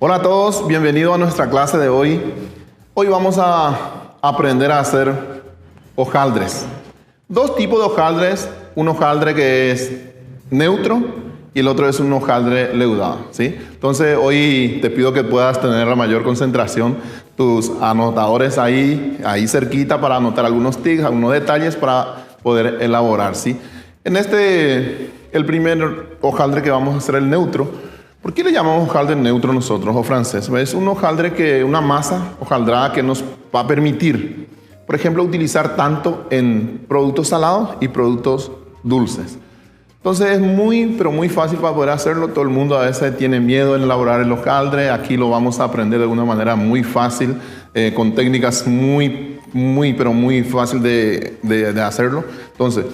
Hola a todos, bienvenidos a nuestra clase de hoy. Hoy vamos a aprender a hacer hojaldres. Dos tipos de hojaldres, un hojaldre que es neutro y el otro es un hojaldre leudado, ¿sí? Entonces hoy te pido que puedas tener la mayor concentración, tus anotadores ahí cerquita para anotar algunos tips, algunos detalles para poder elaborar, ¿sí? El primer hojaldre que vamos a hacer, el neutro. ¿Por qué le llamamos hojaldre neutro nosotros o francés? Es un hojaldre una masa hojaldrada que nos va a permitir, por ejemplo, utilizar tanto en productos salados y productos dulces. Entonces es pero muy fácil para poder hacerlo. Todo el mundo a veces tiene miedo en elaborar el hojaldre. Aquí lo vamos a aprender de una manera muy fácil, con técnicas pero muy fácil de hacerlo. Entonces,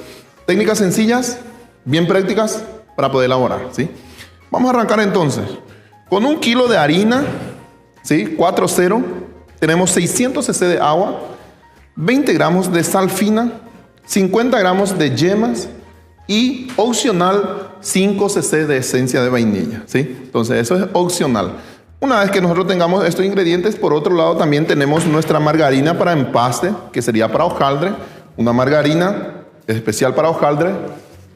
técnicas sencillas, bien prácticas para poder elaborar, ¿sí? Vamos a arrancar entonces. Con 1 kilo de harina, ¿sí? 4-0, tenemos 600 cc de agua, 20 gramos de sal fina, 50 gramos de yemas y opcional 5 cc de esencia de vainilla, ¿sí? Entonces eso es opcional. Una vez que nosotros tengamos estos ingredientes, por otro lado también tenemos nuestra margarina para empaste, que sería para hojaldre, una margarina especial para hojaldre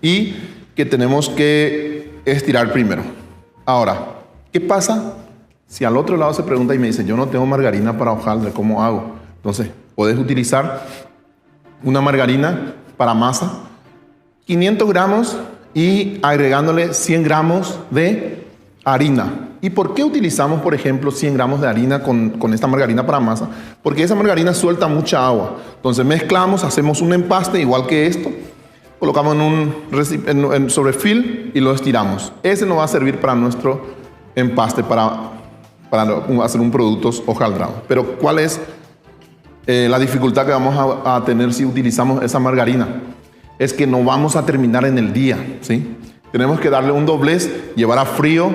y que tenemos que estirar primero. Ahora, ¿qué pasa si al otro lado se pregunta y me dice, yo no tengo margarina para hojaldre, ¿cómo hago? Entonces, puedes utilizar una margarina para masa, 500 gramos y agregándole 100 gramos de harina. ¿Y por qué utilizamos, por ejemplo, 100 gramos de harina con esta margarina para masa? Porque esa margarina suelta mucha agua. Entonces mezclamos, hacemos un empaste igual que esto, colocamos sobre film y lo estiramos. Ese nos va a servir para nuestro empaste, para hacer un producto hojaldrado. Pero ¿cuál es la dificultad que vamos a tener si utilizamos esa margarina? Es que no vamos a terminar en el día, ¿sí? Tenemos que darle un doblez, llevar a frío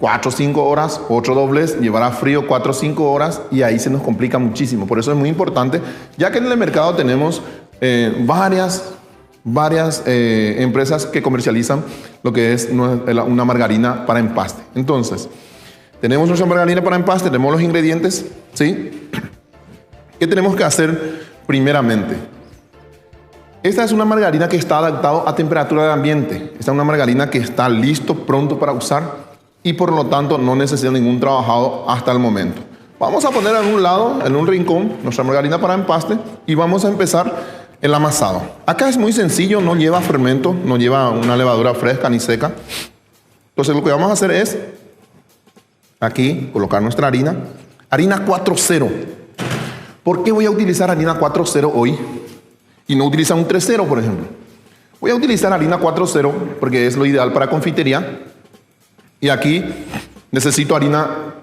4 o 5 horas, otro doblez, llevar a frío 4 o 5 horas y ahí se nos complica muchísimo. Por eso es muy importante, ya que en el mercado tenemos varias empresas que comercializan lo que es una margarina para empaste. Entonces, tenemos nuestra margarina para empaste, tenemos los ingredientes, ¿sí? ¿Qué tenemos que hacer primeramente? Esta es una margarina que está adaptada a temperatura de ambiente. Esta es una margarina que está pronto para usar y por lo tanto no necesita ningún trabajado hasta el momento. Vamos a poner en un lado, en un rincón, nuestra margarina para empaste y vamos a empezar el amasado. Acá es muy sencillo, no lleva fermento, no lleva una levadura fresca ni seca. Entonces lo que vamos a hacer es aquí colocar nuestra harina 4-0. ¿Por qué voy a utilizar harina 4-0 hoy y no utilizar un 3-0, por ejemplo? Voy a utilizar harina 4-0 porque es lo ideal para confitería y aquí necesito harina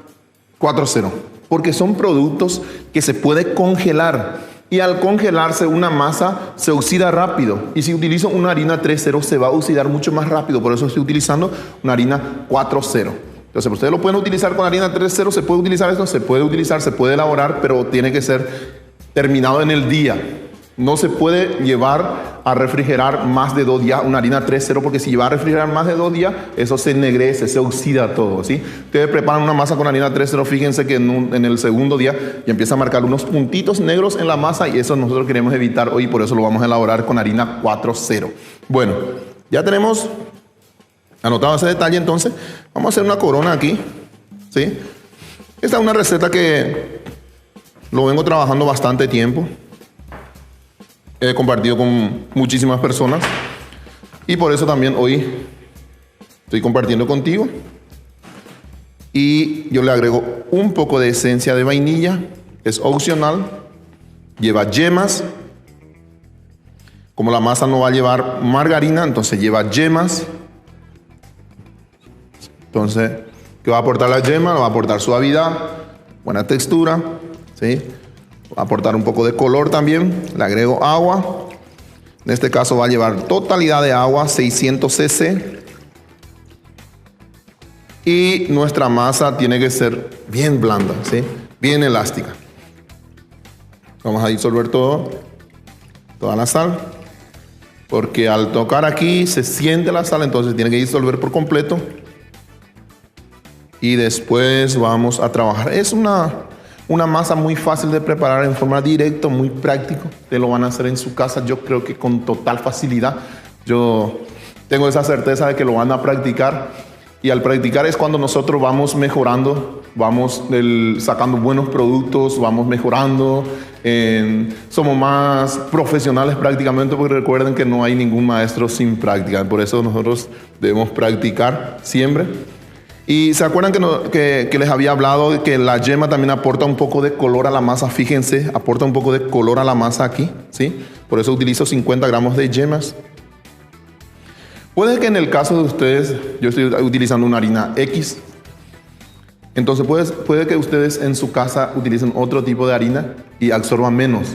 4-0 porque son productos que se puede congelar. Y al congelarse una masa se oxida rápido. Y si utilizo una harina 3-0 se va a oxidar mucho más rápido. Por eso estoy utilizando una harina 4-0. Entonces ustedes lo pueden utilizar con harina 3-0. Se puede utilizar esto, se puede utilizar, se puede elaborar, pero tiene que ser terminado en el día. No se puede llevar a refrigerar más de 2 días una harina 3-0 porque si lleva a refrigerar más de 2 días, eso se ennegrece, se oxida todo, ¿sí? Ustedes preparan una masa con harina 3-0, fíjense que en el segundo día ya empieza a marcar unos puntitos negros en la masa y eso nosotros queremos evitar hoy, por eso lo vamos a elaborar con harina 4-0. Bueno, ya tenemos anotado ese detalle, entonces vamos a hacer una corona aquí, ¿sí? Esta es una receta que lo vengo trabajando bastante tiempo. He compartido con muchísimas personas y por eso también hoy estoy compartiendo contigo. Y yo le agrego un poco de esencia de vainilla, es opcional, lleva yemas. Como la masa no va a llevar margarina, entonces lleva yemas. Entonces, ¿qué va a aportar la yema? Va a aportar suavidad, buena textura, ¿sí? Va a aportar un poco de color también. Le agrego agua. En este caso va a llevar totalidad de agua, 600 cc. Y nuestra masa tiene que ser bien blanda, ¿sí? Bien elástica. Vamos a disolver toda la sal. Porque al tocar aquí se siente la sal, entonces tiene que disolver por completo. y después vamos a trabajar. Es una masa muy fácil de preparar en forma directa, muy práctico. Te lo van a hacer en su casa, yo creo que con total facilidad. Yo tengo esa certeza de que lo van a practicar. Y al practicar es cuando nosotros vamos mejorando, vamos sacando buenos productos, vamos mejorando. Somos más profesionales prácticamente, porque recuerden que no hay ningún maestro sin práctica. Por eso nosotros debemos practicar siempre. Y se acuerdan que les había hablado de que la yema también aporta un poco de color a la masa. Fíjense, aporta un poco de color a la masa aquí, ¿sí? Por eso utilizo 50 gramos de yemas. Puede que en el caso de ustedes, yo estoy utilizando una harina X. Entonces puede que ustedes en su casa utilicen otro tipo de harina y absorban menos.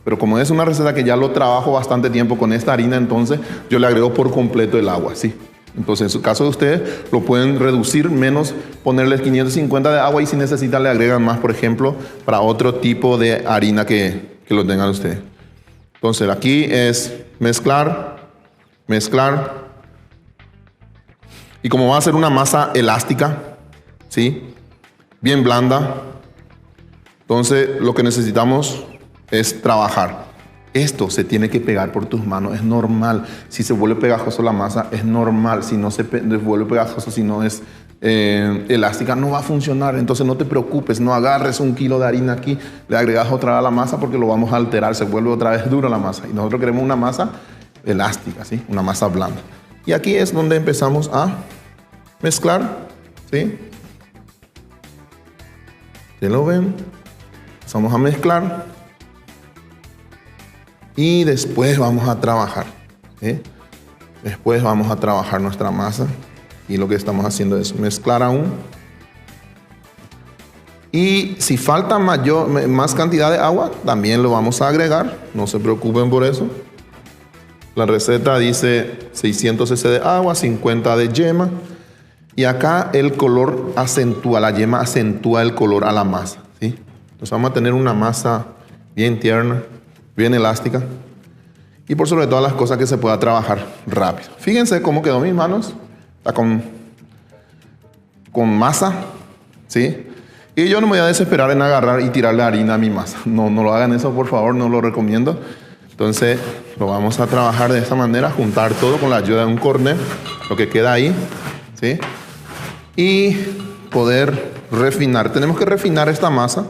Pero como es una receta que ya lo trabajo bastante tiempo con esta harina, entonces yo le agrego por completo el agua, ¿sí? Entonces, en su caso de ustedes, lo pueden reducir menos, ponerles 550 de agua y si necesitan le agregan más, por ejemplo, para otro tipo de harina que lo tengan ustedes. Entonces, aquí es mezclar. Y como va a ser una masa elástica, ¿sí? Bien blanda, entonces lo que necesitamos es trabajar. Esto se tiene que pegar por tus manos, es normal. Si se vuelve pegajoso la masa, es normal. Si no se vuelve pegajoso, si no es elástica, no va a funcionar. Entonces no te preocupes, no agarres 1 kilo de harina aquí, le agregas otra vez a la masa porque lo vamos a alterar, se vuelve otra vez dura la masa. Y nosotros queremos una masa elástica, ¿sí? Una masa blanda. Y aquí es donde empezamos a mezclar, ¿sí? ¿Ya lo ven? Empezamos a mezclar. Y después vamos a trabajar, ¿sí? Después vamos a trabajar nuestra masa. Y lo que estamos haciendo es mezclar aún. Y si falta más cantidad de agua, también lo vamos a agregar. No se preocupen por eso. La receta dice 600 cc de agua, 50 de yema. Y acá el color acentúa, la yema acentúa el color a la masa, ¿sí? Entonces vamos a tener una masa bien tierna, bien elástica. Y por sobre todas las cosas que se pueda trabajar rápido. Fíjense cómo quedó mis manos. Está con masa, ¿sí? Y yo no me voy a desesperar en agarrar y tirarle harina a mi masa. No lo hagan eso, por favor, no lo recomiendo. Entonces lo vamos a trabajar de esta manera, juntar todo con la ayuda de un cornet, lo que queda ahí, ¿sí? Y poder refinar. Tenemos que refinar esta masa.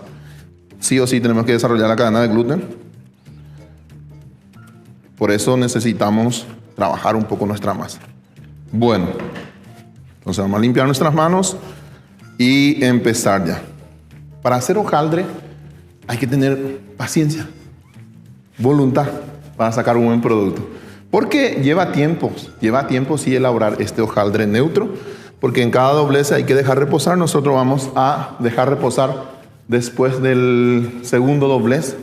Sí o sí tenemos que desarrollar la cadena de gluten. Por eso necesitamos trabajar un poco nuestra masa. Bueno, entonces vamos a limpiar nuestras manos y empezar ya. Para hacer hojaldre hay que tener paciencia, voluntad para sacar un buen producto. Porque lleva tiempo sí elaborar este hojaldre neutro, porque en cada doblez hay que dejar reposar. Nosotros vamos a dejar reposar después del segundo doblez,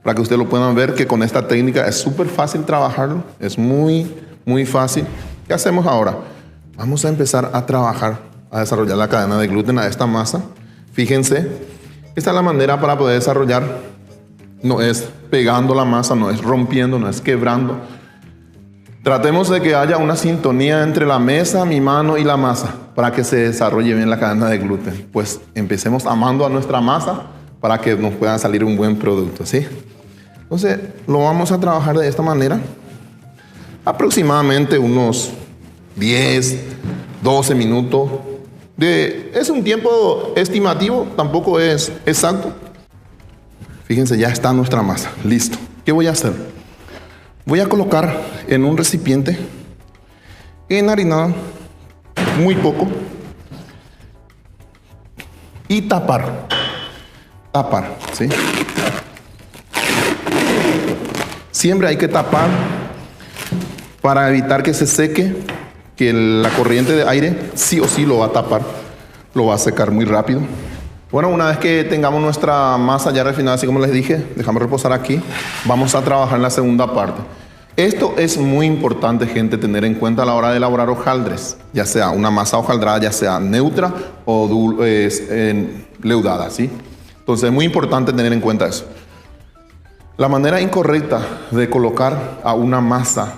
para que ustedes lo puedan ver que con esta técnica es súper fácil trabajarlo, es muy, muy fácil. ¿Qué hacemos ahora? Vamos a empezar a trabajar, a desarrollar la cadena de gluten a esta masa. Fíjense, esta es la manera para poder desarrollar. No es pegando la masa, no es rompiendo, no es quebrando. Tratemos de que haya una sintonía entre la mesa, mi mano y la masa para que se desarrolle bien la cadena de gluten. Pues empecemos amando a nuestra masa para que nos pueda salir un buen producto, ¿sí? Entonces lo vamos a trabajar de esta manera. Aproximadamente unos 10, 12 minutos. Es un tiempo estimativo, tampoco es exacto. Fíjense, ya está nuestra masa, listo. ¿Qué voy a hacer? Voy a colocar en un recipiente enharinado, muy poco, y tapar, ¿sí? Siempre hay que tapar para evitar que se seque, que la corriente de aire sí o sí lo va a tapar, lo va a secar muy rápido. Bueno, una vez que tengamos nuestra masa ya refinada, así como les dije, dejamos reposar aquí, vamos a trabajar en la segunda parte. Esto es muy importante, gente, tener en cuenta a la hora de elaborar hojaldres, ya sea una masa hojaldrada, ya sea neutra o leudada, ¿sí? Entonces es muy importante tener en cuenta eso. La manera incorrecta de colocar a una masa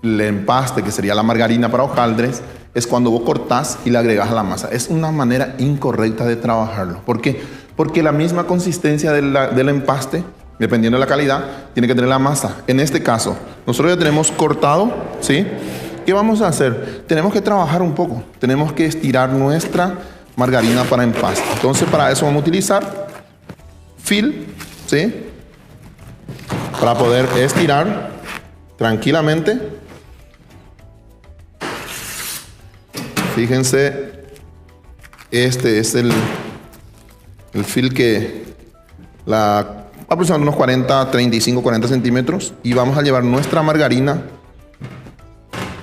el empaste, que sería la margarina para hojaldres, es cuando vos cortás y le agregás a la masa. Es una manera incorrecta de trabajarlo. ¿Por qué? Porque la misma consistencia del empaste, dependiendo de la calidad, tiene que tener la masa. En este caso, nosotros ya tenemos cortado, ¿sí? ¿Qué vamos a hacer? Tenemos que trabajar un poco. Tenemos que estirar nuestra margarina para empaste. Entonces, para eso vamos a utilizar fil, ¿sí? Para poder estirar tranquilamente. Fíjense, este es el fil que aproximadamente unos 40, 35, 40 centímetros, y vamos a llevar nuestra margarina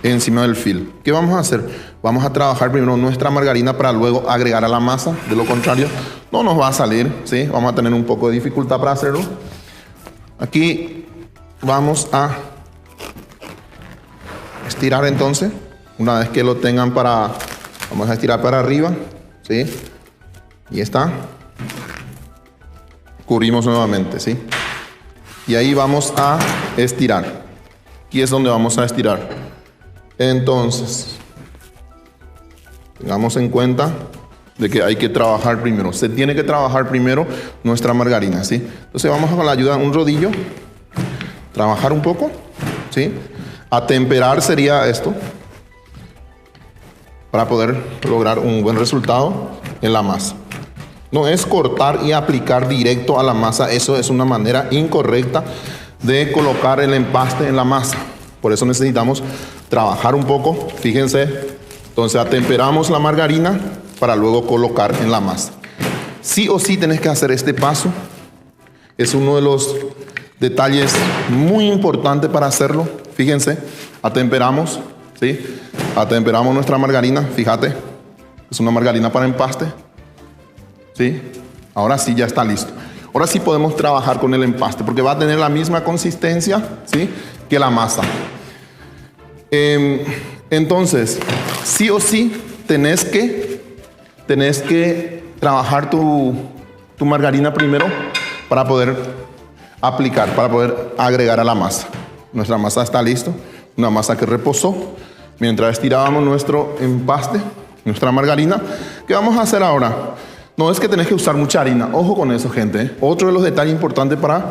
encima del fil. ¿Qué vamos a hacer? Vamos a trabajar primero nuestra margarina para luego agregar a la masa. De lo contrario, no nos va a salir, ¿sí? Vamos a tener un poco de dificultad para hacerlo. Aquí vamos a estirar entonces. Una vez que lo tengan vamos a estirar para arriba, ¿sí? Y está. Cubrimos nuevamente, ¿sí? Y ahí vamos a estirar. Aquí es donde vamos a estirar. Entonces, tengamos en cuenta de que hay que trabajar primero. Se tiene que trabajar primero nuestra margarina, ¿sí? Entonces vamos con la ayuda de un rodillo, trabajar un poco, ¿sí? Atemperar sería esto, para poder lograr un buen resultado en la masa. No es cortar y aplicar directo a la masa. Eso es una manera incorrecta de colocar el empaste en la masa. Por eso necesitamos trabajar un poco. Fíjense, entonces atemperamos la margarina para luego colocar en la masa. Sí o sí tenés que hacer este paso. Es uno de los detalles muy importantes para hacerlo. Fíjense, atemperamos, ¿sí? Atemperamos nuestra margarina. Fíjate, es una margarina para empaste, ¿sí? Ahora sí ya está listo. Ahora sí podemos trabajar con el empaste porque va a tener la misma consistencia, ¿sí?, que la masa. Entonces, sí o sí tenés que trabajar tu margarina primero para poder aplicar, para poder agregar a la masa. Nuestra masa está lista, una masa que reposó mientras estirábamos nuestro empaste, nuestra margarina. ¿Qué vamos a hacer ahora? No es que tenés que usar mucha harina, ojo con eso, gente. Otro de los detalles importantes para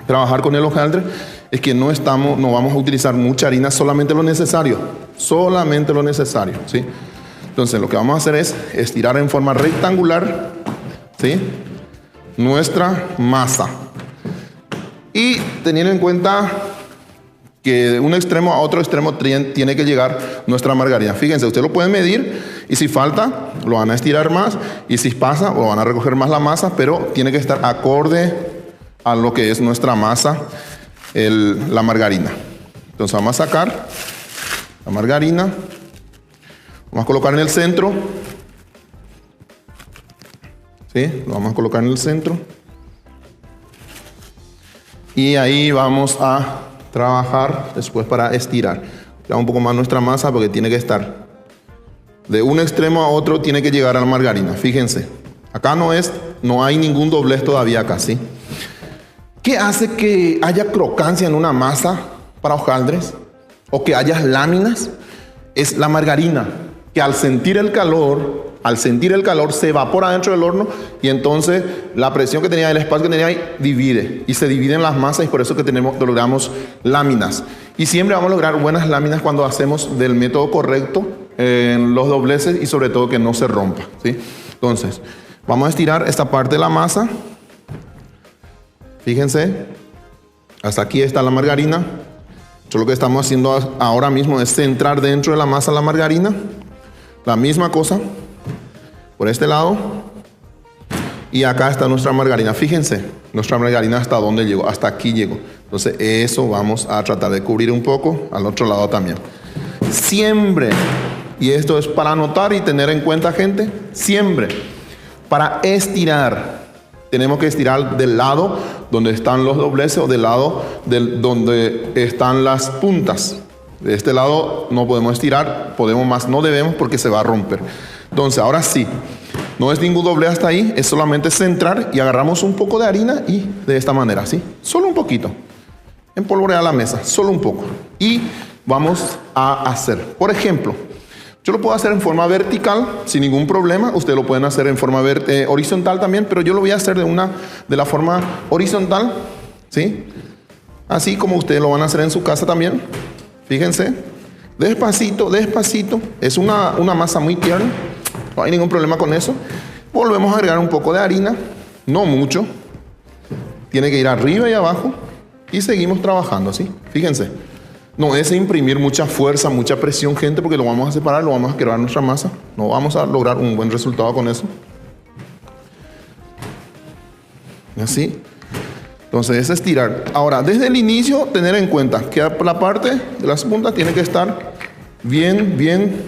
trabajar con el hojaldre es que no vamos a utilizar mucha harina, solamente lo necesario, ¿sí? Entonces lo que vamos a hacer es estirar en forma rectangular, ¿sí?, nuestra masa, y teniendo en cuenta que de un extremo a otro extremo tiene que llegar nuestra margarina. Fíjense, ustedes lo pueden medir y si falta lo van a estirar más, y si pasa lo van a recoger más la masa, pero tiene que estar acorde a lo que es nuestra masa, la margarina. Entonces vamos a sacar la margarina, vamos a colocar en el centro, ¿sí? Lo vamos a colocar en el centro y ahí vamos a trabajar después para estirar. Ya un poco más nuestra masa porque tiene que estar de un extremo a otro, tiene que llegar a la margarina. Fíjense, acá no hay ningún doblez todavía acá, ¿sí? ¿Qué hace que haya crocancia en una masa para hojaldres o que haya láminas? Es la margarina, que al sentir el calor se evapora dentro del horno, y entonces la presión que tenía, el espacio que tenía ahí, se dividen las masas, y por eso que logramos láminas. Y siempre vamos a lograr buenas láminas cuando hacemos del método correcto en los dobleces, y sobre todo que no se rompa, ¿sí? Entonces, vamos a estirar esta parte de la masa. Fíjense, hasta aquí está la margarina. Lo que estamos haciendo ahora mismo es centrar dentro de la masa la margarina. La misma cosa por este lado. Y acá está nuestra margarina. Fíjense, nuestra margarina hasta dónde llegó, hasta aquí llegó. Entonces eso vamos a tratar de cubrir un poco al otro lado también. Siempre, y esto es para anotar y tener en cuenta, gente, siempre para estirar tenemos que estirar del lado donde están los dobleces o del lado donde están las puntas. De este lado no podemos estirar, podemos más, no debemos porque se va a romper. Entonces ahora sí, no es ningún doblez hasta ahí, es solamente centrar y agarramos un poco de harina y de esta manera, ¿sí? Solo un poquito. Empolvorear la mesa, solo un poco. Y vamos a hacer, por ejemplo, Yo lo puedo hacer en forma vertical sin ningún problema. Ustedes lo pueden hacer en forma horizontal también, pero yo lo voy a hacer de la forma horizontal, ¿sí? Así como ustedes lo van a hacer en su casa también. Fíjense, despacito, despacito. Es una masa muy tierna, no hay ningún problema con eso. Volvemos a agregar un poco de harina, no mucho. Tiene que ir arriba y abajo y seguimos trabajando, ¿sí? Fíjense. No es imprimir mucha fuerza, mucha presión, gente, porque lo vamos a separar, lo vamos a quebrar nuestra masa. No vamos a lograr un buen resultado con eso. Así. Entonces es estirar. Ahora, desde el inicio, tener en cuenta que la parte de las puntas tiene que estar bien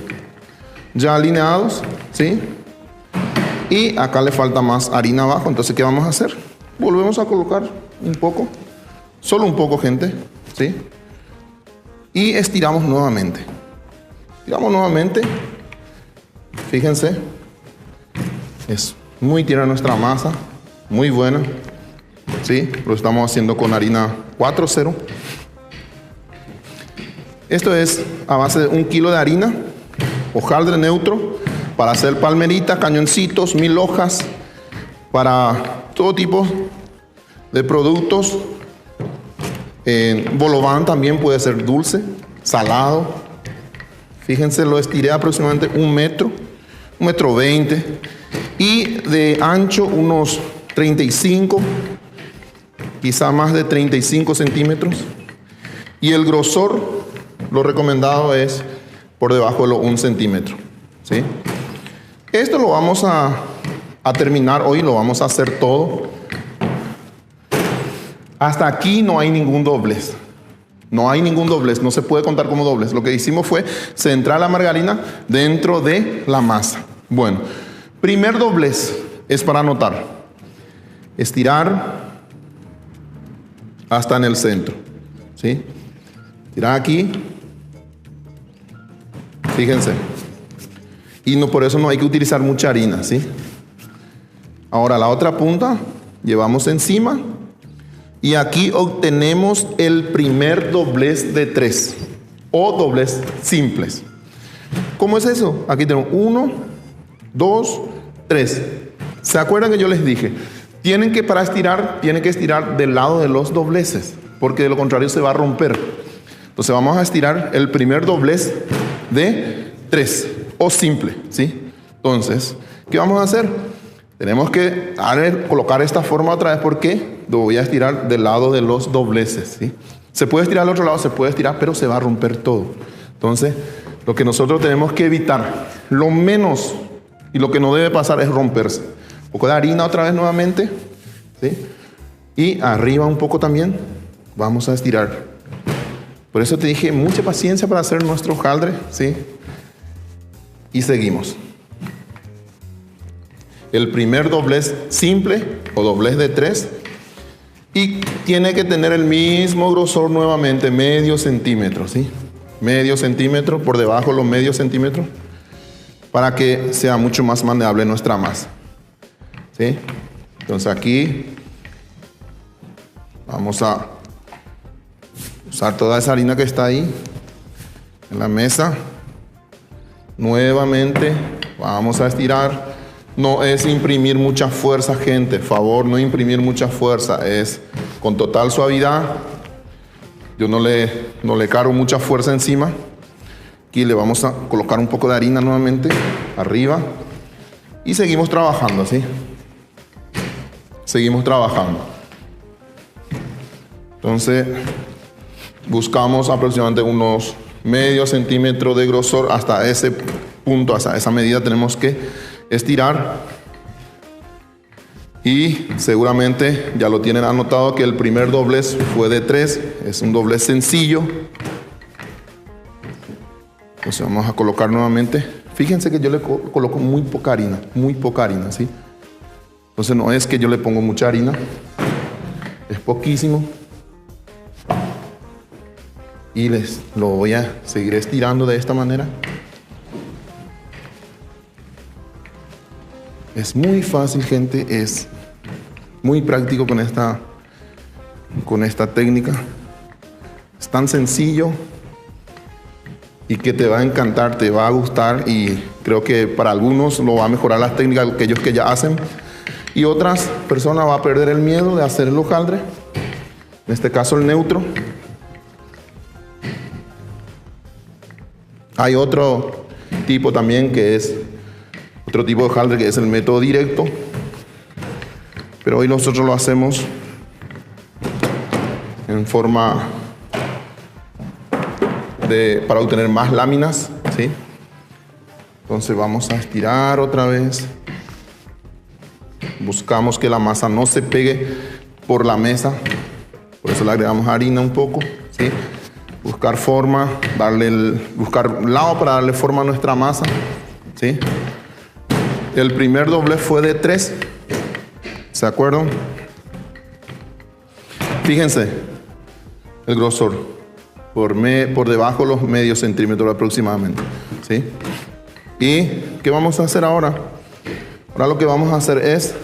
ya alineados, ¿sí? Y acá le falta más harina abajo. Entonces, ¿qué vamos a hacer? Volvemos a colocar un poco. Solo un poco, gente, ¿sí? Y estiramos nuevamente. Estiramos nuevamente. Fíjense. Es muy tierna nuestra masa. Muy buena. ¿Sí? Lo estamos haciendo con harina 4.0. Esto es a base de 1 kilo de harina. Hojaldre neutro. Para hacer palmeritas, cañoncitos, 1000 hojas. Para todo tipo de productos. Bolobán también puede ser dulce, salado. Fíjense, lo estiré aproximadamente 1 metro, 1,20 m. Y de ancho unos 35, quizá más de 35 centímetros. Y el grosor, lo recomendado es por debajo de los 1 centímetro. ¿Sí? Esto lo vamos a terminar hoy, lo vamos a hacer todo. Hasta aquí no hay ningún doblez. No hay ningún doblez, no se puede contar como doblez. Lo que hicimos fue centrar la margarina dentro de la masa. Bueno, primer doblez es para anotar. Estirar hasta en el centro. ¿Sí? Tirar aquí. Fíjense. Y no, por eso no hay que utilizar mucha harina, ¿sí? Ahora la otra punta, llevamos encima. Y aquí obtenemos el primer doblez de 3 o doblez simples. ¿Cómo es eso? Aquí tenemos 1, 2, 3. ¿Se acuerdan que yo les dije? Para estirar, tienen que estirar del lado de los dobleces, porque de lo contrario se va a romper. Entonces vamos a estirar el primer doblez de 3 o simple, ¿sí? Entonces, ¿qué vamos a hacer? Tenemos que colocar esta forma otra vez porque lo voy a estirar del lado de los dobleces, ¿sí? Se puede estirar al otro lado, se puede estirar, pero se va a romper todo. Entonces, lo que nosotros tenemos que evitar, lo menos y lo que no debe pasar es romperse. Un poco de harina otra vez nuevamente, ¿sí? Y arriba un poco también vamos a estirar. Por eso te dije, mucha paciencia para hacer nuestro hojaldre, ¿sí? Y seguimos. El primer doblez simple o doblez de 3 y tiene que tener el mismo grosor nuevamente, medio centímetro, ¿sí? Medio centímetro, por debajo los medio centímetros, para que sea mucho más manejable nuestra masa, ¿sí? Entonces aquí vamos a usar toda esa harina que está ahí en la mesa. Nuevamente vamos a estirar. No es imprimir mucha fuerza, gente. Favor, no imprimir mucha fuerza. Es con total suavidad. Yo no le cargo mucha fuerza encima. Aquí le vamos a colocar un poco de harina nuevamente arriba. Y seguimos trabajando, ¿sí? Seguimos trabajando. Entonces, buscamos aproximadamente unos medio centímetro de grosor. Hasta ese punto, hasta esa medida tenemos que estirar. Y seguramente ya lo tienen anotado que el primer doblez fue de 3. Es un doblez sencillo. Entonces vamos a colocar nuevamente. Fíjense que yo le coloco muy poca harina, ¿sí? Entonces no es que yo le pongo mucha harina, es poquísimo. Y lo voy a seguir estirando de esta manera. Es muy fácil, gente, es muy práctico con esta técnica. Es tan sencillo. y que te va a encantar, te va a gustar, y creo que para algunos lo va a mejorar las técnicas aquellos que ya hacen, y otras personas va a perder el miedo de hacer el hojaldre, en este caso el neutro. Hay otro tipo también que es otro tipo de hojaldre, que es el método directo, pero hoy nosotros lo hacemos en forma para obtener más láminas, ¿sí? Entonces vamos a estirar otra vez. Buscamos que la masa no se pegue por la mesa, por eso le agregamos harina un poco, ¿sí? Buscar forma, buscar lado para darle forma a nuestra masa, ¿sí? El primer doblez fue de 3, ¿se acuerdan? Fíjense el grosor, por debajo de los medio centímetros aproximadamente, ¿sí? ¿Y qué vamos a hacer ahora? Ahora lo que vamos a hacer es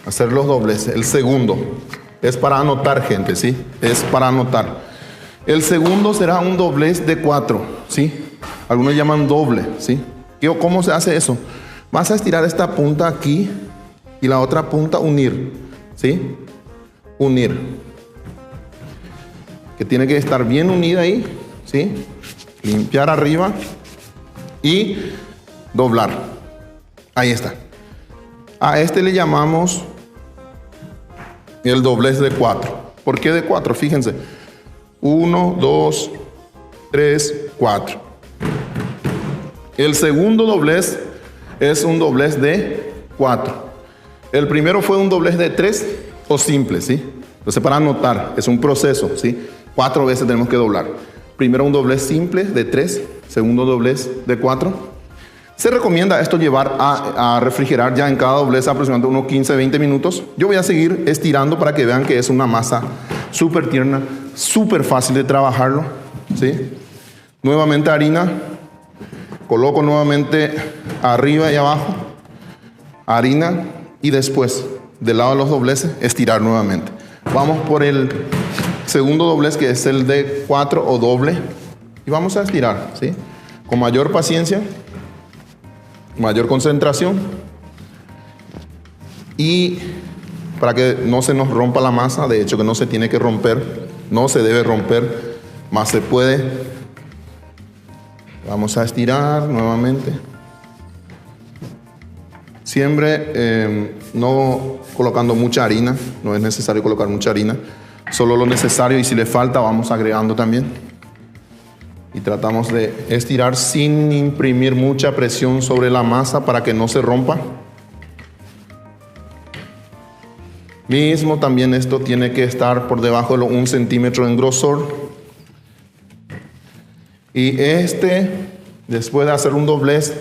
hacer los dobleces. El segundo es para anotar, gente, ¿sí? Es para anotar. El segundo será un doblez de 4, ¿sí? Algunos llaman doble, ¿sí? ¿Cómo se hace eso? Vas a estirar esta punta aquí y la otra punta unir, ¿sí? Unir. Que tiene que estar bien unida ahí, ¿sí? Limpiar arriba y doblar. Ahí está. A este le llamamos el doblez de 4. ¿Por qué de 4? Fíjense. 1, 2, 3, 4. El segundo doblez es un doblez de 4. El primero fue un doblez de 3 o simple, ¿sí? Entonces, para anotar, es un proceso, ¿sí? 4 veces tenemos que doblar. Primero un doblez simple de 3, segundo doblez de 4. Se recomienda esto llevar a refrigerar ya en cada doblez aproximadamente unos 15-20 minutos. Yo voy a seguir estirando para que vean que es una masa súper tierna, súper fácil de trabajarlo, ¿sí? Nuevamente harina, coloco nuevamente arriba y abajo, harina, y después del lado de los dobleces estirar nuevamente. Vamos por el segundo doblez, que es el de 4 o doble, y vamos a estirar, ¿sí? Con mayor paciencia, mayor concentración, y para que no se nos rompa la masa, de hecho que no se tiene que romper, no se debe romper, más se puede. Vamos a estirar nuevamente. Siempre no colocando mucha harina, no es necesario colocar mucha harina, solo lo necesario, y si le falta vamos agregando también. Y tratamos de estirar sin imprimir mucha presión sobre la masa para que no se rompa. Mismo también esto tiene que estar por debajo de los 1 centímetro en grosor. Y después de hacer un doblez,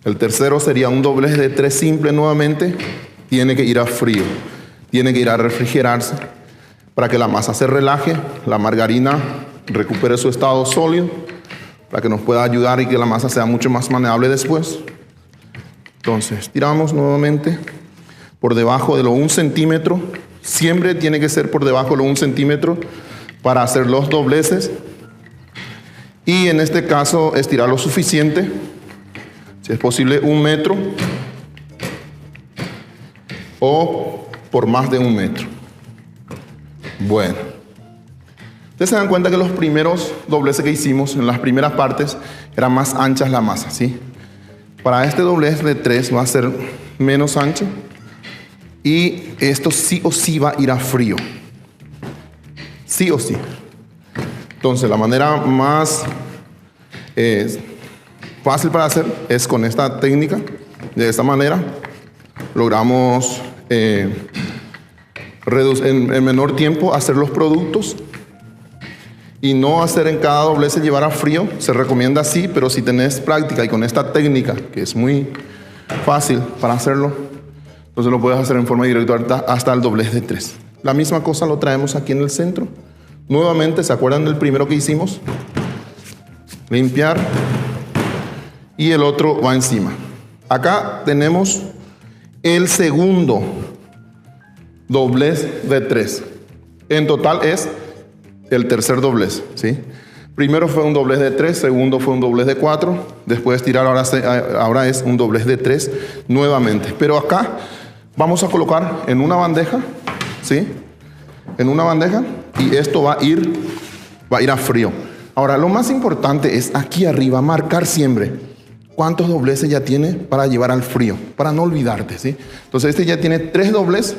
el tercero sería un doblez de 3 simple nuevamente, tiene que ir a frío, tiene que ir a refrigerarse para que la masa se relaje, la margarina recupere su estado sólido, para que nos pueda ayudar y que la masa sea mucho más manejable después. Entonces, tiramos nuevamente por debajo de los 1 centímetro, siempre tiene que ser por debajo de los 1 centímetro para hacer los dobleces, y en este caso estirar lo suficiente, si es posible 1 metro o por más de 1 metro. Bueno, ustedes se dan cuenta que los primeros dobleces que hicimos en las primeras partes eran más anchas la masa, ¿sí? Para este doblez de 3 va a ser menos ancho, y esto sí o sí va a ir a frío, sí o sí. Entonces la manera más fácil para hacer es con esta técnica. De esta manera logramos en menor tiempo hacer los productos, y no hacer en cada doblez llevar a frío. Se recomienda así, pero si tenés práctica y con esta técnica, que es muy fácil para hacerlo, entonces lo puedes hacer en forma directa hasta el doblez de 3. La misma cosa lo traemos aquí en el centro. Nuevamente, ¿se acuerdan del primero que hicimos? Limpiar, y el otro va encima. Acá tenemos el segundo doblez de 3. En total es el tercer doblez, ¿sí? Primero fue un doblez de 3, segundo fue un doblez de 4, después de estirar ahora es un doblez de 3 nuevamente. Pero acá vamos a colocar en una bandeja, ¿sí? En una bandeja, y esto va a ir a frío. Ahora, lo más importante es aquí arriba marcar siempre cuántos dobleces ya tiene para llevar al frío, para no olvidarte, ¿sí? Entonces este ya tiene 3 dobles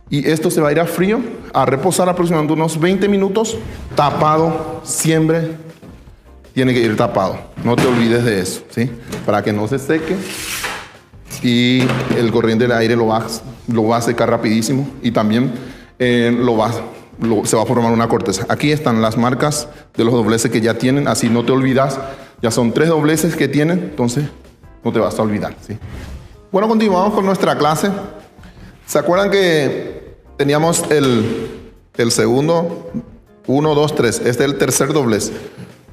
y esto se va a ir a frío, a reposar aproximadamente unos 20 minutos, tapado, siempre tiene que ir tapado. No te olvides de eso, ¿sí? Para que no se seque y el corriente del aire lo va a secar rapidísimo y también se va a formar una corteza. Aquí están las marcas de los dobleces que ya tienen, así no te olvidas. Ya son 3 dobleces que tienen, entonces no te vas a olvidar, ¿sí? Bueno, continuamos con nuestra clase. ¿Se acuerdan que teníamos el segundo? 1, 2, 3. Este es el tercer doblez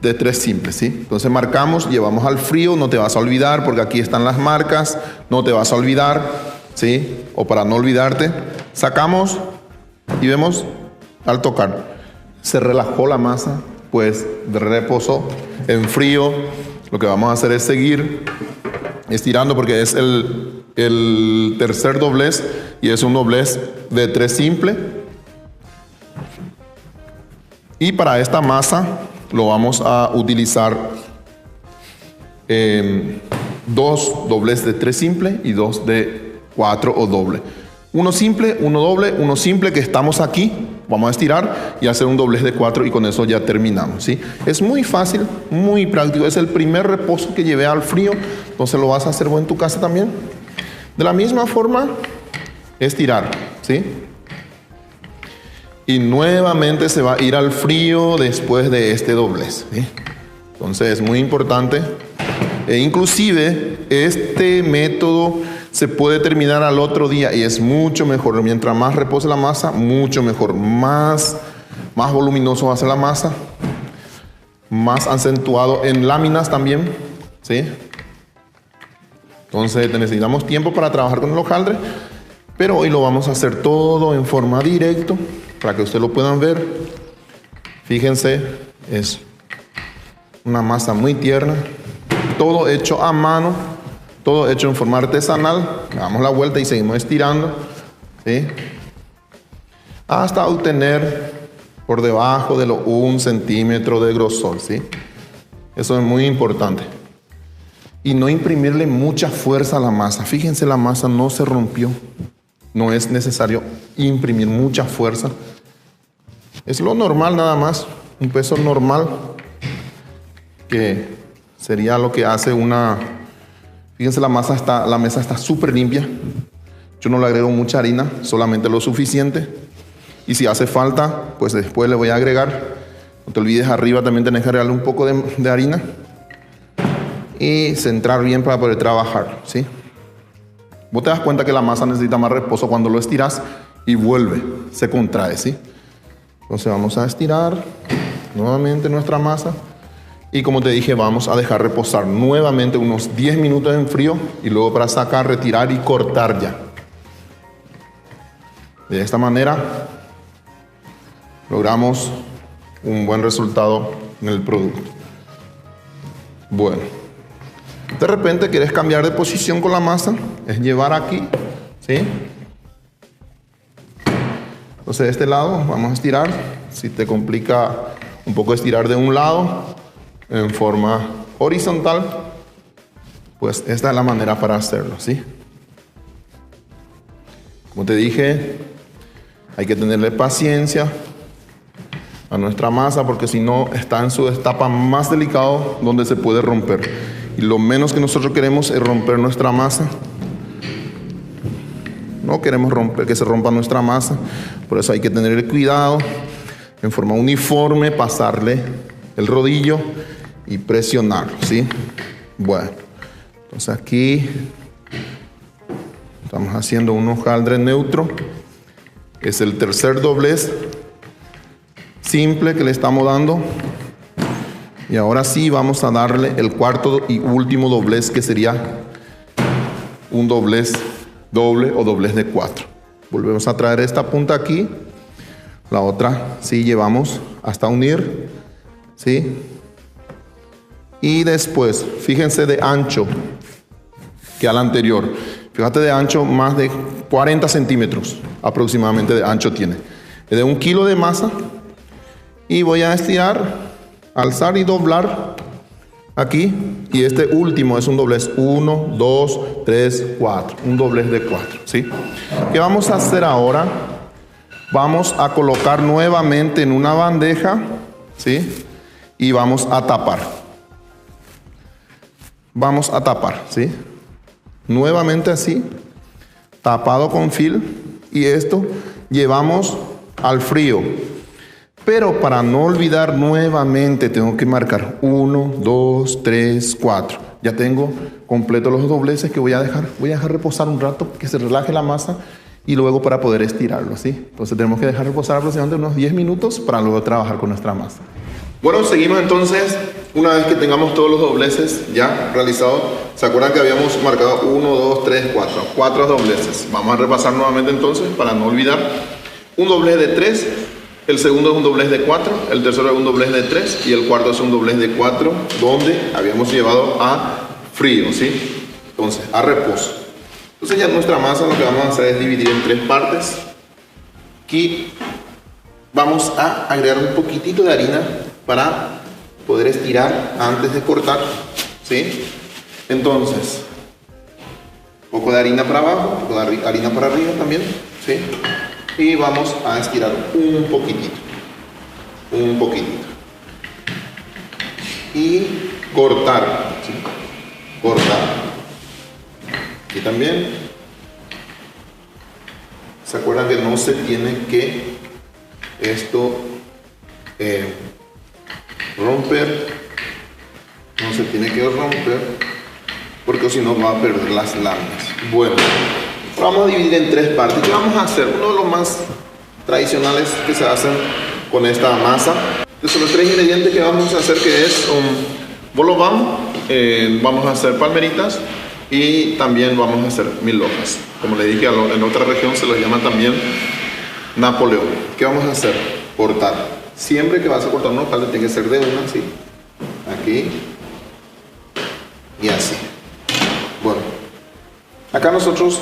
de 3 simples, ¿sí? Entonces marcamos, llevamos al frío, no te vas a olvidar porque aquí están las marcas, no te vas a olvidar, ¿sí? O para no olvidarte, sacamos y vemos al tocar, se relajó la masa, pues reposó en frío. Lo que vamos a hacer es seguir estirando porque es el tercer doblez y es un doblez de 3 simple. Y para esta masa lo vamos a utilizar 2 dobleces de 3 simple y 2 de 4 o doble. Uno simple, uno doble, uno simple que estamos aquí. Vamos a estirar y hacer un doblez de 4 y con eso ya terminamos, ¿sí? Es muy fácil, muy práctico. Es el primer reposo que llevé al frío, entonces lo vas a hacer vos en tu casa también. De la misma forma, estirar, ¿sí? Y nuevamente se va a ir al frío después de este doblez, ¿sí? Entonces es muy importante. E inclusive este método se puede terminar al otro día y es mucho mejor. Mientras más repose la masa, mucho mejor. Más voluminoso va a ser la masa. Más acentuado en láminas también, ¿sí? Entonces necesitamos tiempo para trabajar con el hojaldre, pero hoy lo vamos a hacer todo en forma directa para que ustedes lo puedan ver. Fíjense, es una masa muy tierna. Todo hecho a mano, todo hecho en forma artesanal. Damos la vuelta y seguimos estirando, ¿sí? Hasta obtener por debajo de los 1 centímetro de grosor, ¿sí? Eso es muy importante. Y no imprimirle mucha fuerza a la masa. Fíjense, la masa no se rompió. No es necesario imprimir mucha fuerza. Es lo normal nada más, un peso normal que sería lo que hace una... Fíjense, la mesa está súper limpia. Yo no le agrego mucha harina, solamente lo suficiente. Y si hace falta, pues después le voy a agregar. No te olvides, arriba también tenés que agregarle un poco de harina. Y centrar bien para poder trabajar, ¿sí? Vos te das cuenta que la masa necesita más reposo cuando lo estiras y vuelve, se contrae, ¿sí? Entonces vamos a estirar nuevamente nuestra masa. Y como te dije, vamos a dejar reposar nuevamente unos 10 minutos en frío y luego para sacar, retirar y cortar ya. De esta manera logramos un buen resultado en el producto. Bueno, de repente quieres cambiar de posición con la masa, es llevar aquí, ¿sí? Entonces de este lado vamos a estirar. Si te complica un poco estirar de un lado en forma horizontal, pues esta es la manera para hacerlo, ¿sí? Como te dije, hay que tenerle paciencia a nuestra masa porque si no está en su etapa más delicado donde se puede romper. Y lo menos que nosotros queremos es romper nuestra masa. No queremos que se rompa nuestra masa, por eso hay que tener cuidado en forma uniforme, pasarle el rodillo y presionarlo, ¿sí? Bueno, entonces aquí estamos haciendo un hojaldre neutro. Es el tercer doblez simple que le estamos dando. Y ahora sí vamos a darle el cuarto y último doblez, que sería un doblez doble o doblez de 4. Volvemos a traer esta punta aquí. La otra sí llevamos hasta unir ¿sí? Y después, fíjense de ancho que al anterior. Fíjate de ancho, más de 40 centímetros aproximadamente de ancho tiene. Es de 1 kilo de masa. Y voy a estirar, alzar y doblar aquí. Y este último es un doblez 1, 2, 3, 4. Un doblez de 4, ¿sí? ¿Qué vamos a hacer ahora? Vamos a colocar nuevamente en una bandeja, ¿sí? Y vamos a tapar. Vamos a tapar, ¿sí? Nuevamente así, tapado con film. Y esto llevamos al frío. Pero para no olvidar nuevamente tengo que marcar 1, 2, 3, 4. Ya tengo completos los dobleces que voy a dejar reposar un rato, que se relaje la masa y luego para poder estirarlo, ¿sí? Entonces tenemos que dejar reposar aproximadamente unos 10 minutos para luego trabajar con nuestra masa. Bueno, seguimos entonces. Una vez que tengamos todos los dobleces ya realizados, ¿se acuerdan que habíamos marcado 1, 2, 3, 4? 4 dobleces. Vamos a repasar nuevamente entonces para no olvidar. Un doblez de 3, el segundo es un doblez de 4, el tercero es un doblez de 3 y el cuarto es un doblez de 4, donde habíamos llevado a frío, ¿sí? Entonces, a reposo. Entonces ya nuestra masa lo que vamos a hacer es dividir en 3 partes. Aquí vamos a agregar un poquitito de harina para poder estirar antes de cortar, ¿sí? Entonces, un poco de harina para abajo, un poco de harina para arriba también, ¿sí? Y vamos a estirar un poquitito. Y cortar, ¿sí? Cortar. Aquí también. ¿Se acuerdan que no se tiene que esto romper? No se tiene que romper porque si no va a perder las láminas. Bueno, vamos a dividir en 3 partes. ¿Qué vamos a hacer? Uno de los más tradicionales que se hacen con esta masa. Entonces los 3 ingredientes que vamos a hacer, que es un bolo bam, vamos a hacer palmeritas y también vamos a hacer 1000 hojas. Como le dije, en otra región se los llama también Napoleón. ¿Qué vamos a hacer? Cortar. Siempre que vas a cortar un hojaldre tiene que ser de una, así, aquí y así. Bueno, acá nosotros